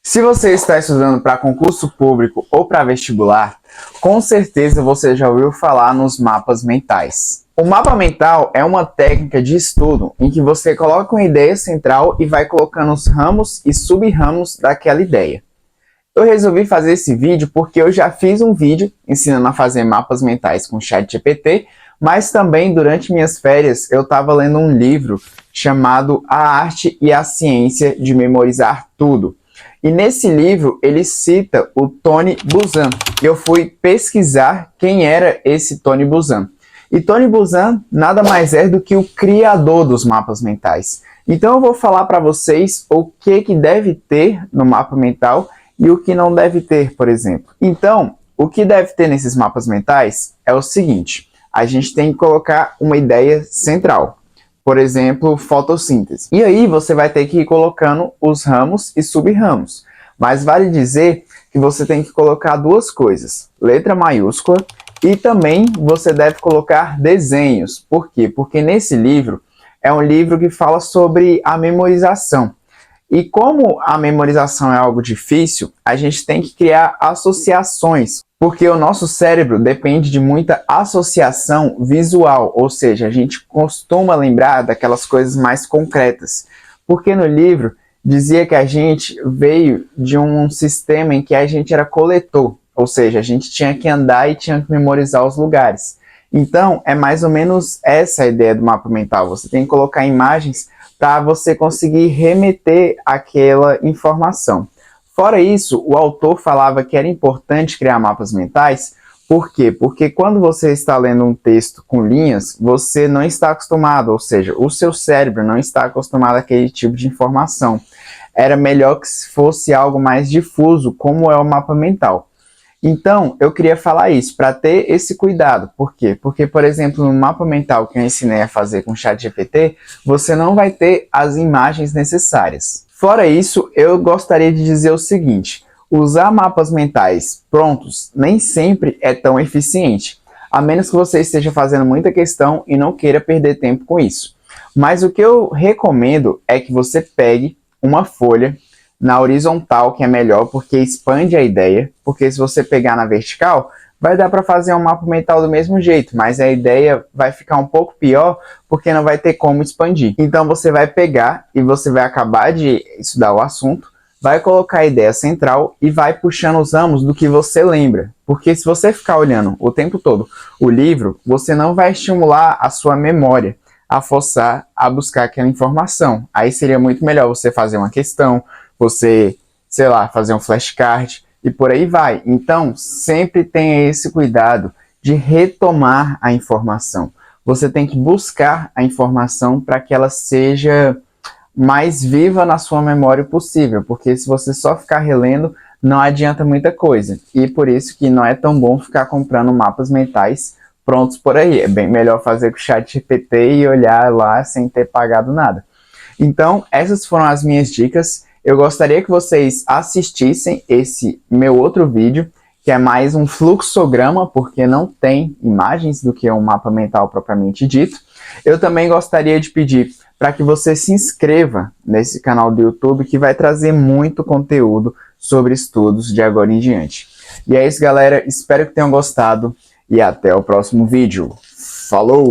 Se você está estudando para concurso público ou para vestibular, com certeza você já ouviu falar nos mapas mentais. O mapa mental é uma técnica de estudo em que você coloca uma ideia central e vai colocando os ramos e sub-ramos daquela ideia. Eu resolvi fazer esse vídeo porque eu já fiz um vídeo ensinando a fazer mapas mentais com o ChatGPT, mas também durante minhas férias eu estava lendo um livro chamado A Arte e a Ciência de Memorizar Tudo. E nesse livro ele cita o Tony Buzan. Eu fui pesquisar quem era esse Tony Buzan. E Tony Buzan nada mais é do que o criador dos mapas mentais. Então eu vou falar para vocês o que deve ter no mapa mental e o que não deve ter, por exemplo. Então, o que deve ter nesses mapas mentais é o seguinte: a gente tem que colocar uma ideia central. Por exemplo, fotossíntese. E aí você vai ter que ir colocando os ramos e sub-ramos. Mas vale dizer que você tem que colocar duas coisas: letra maiúscula, e também você deve colocar desenhos. Por quê? Porque nesse livro é um livro que fala sobre a memorização. E como a memorização é algo difícil, a gente tem que criar associações, porque o nosso cérebro depende de muita associação visual, ou seja, a gente costuma lembrar daquelas coisas mais concretas. Porque no livro dizia que a gente veio de um sistema em que a gente era coletor, ou seja, a gente tinha que andar e tinha que memorizar os lugares. Então, é mais ou menos essa a ideia do mapa mental. Você tem que colocar imagens para você conseguir remeter aquela informação. Fora isso, o autor falava que era importante criar mapas mentais. Por quê? Porque quando você está lendo um texto com linhas, você não está acostumado, ou seja, o seu cérebro não está acostumado àquele tipo de informação. Era melhor que fosse algo mais difuso, como é o mapa mental. Então, eu queria falar isso, para ter esse cuidado. Por quê? Porque, por exemplo, no mapa mental que eu ensinei a fazer com o ChatGPT, você não vai ter as imagens necessárias. Fora isso, eu gostaria de dizer o seguinte: usar mapas mentais prontos nem sempre é tão eficiente, a menos que você esteja fazendo muita questão e não queira perder tempo com isso. Mas o que eu recomendo é que você pegue uma folha na horizontal, que é melhor, porque expande a ideia, porque se você pegar na vertical, vai dar para fazer um mapa mental do mesmo jeito, mas a ideia vai ficar um pouco pior, porque não vai ter como expandir. Então você vai pegar e você vai acabar de estudar o assunto, vai colocar a ideia central e vai puxando os ramos do que você lembra. Porque se você ficar olhando o tempo todo o livro, você não vai estimular a sua memória a forçar a buscar aquela informação. Aí seria muito melhor você fazer uma questão, você, sei lá, fazer um flashcard e por aí vai. Então, sempre tenha esse cuidado de retomar a informação. Você tem que buscar a informação para que ela seja mais viva na sua memória possível, porque se você só ficar relendo, não adianta muita coisa. E por isso que não é tão bom ficar comprando mapas mentais prontos por aí. É bem melhor fazer com o ChatGPT e olhar lá sem ter pagado nada. Então, essas foram as minhas dicas. Eu gostaria que vocês assistissem esse meu outro vídeo, que é mais um fluxograma, porque não tem imagens do que um mapa mental propriamente dito. Eu também gostaria de pedir para que você se inscreva nesse canal do YouTube, que vai trazer muito conteúdo sobre estudos de agora em diante. E é isso, galera. Espero que tenham gostado e até o próximo vídeo. Falou!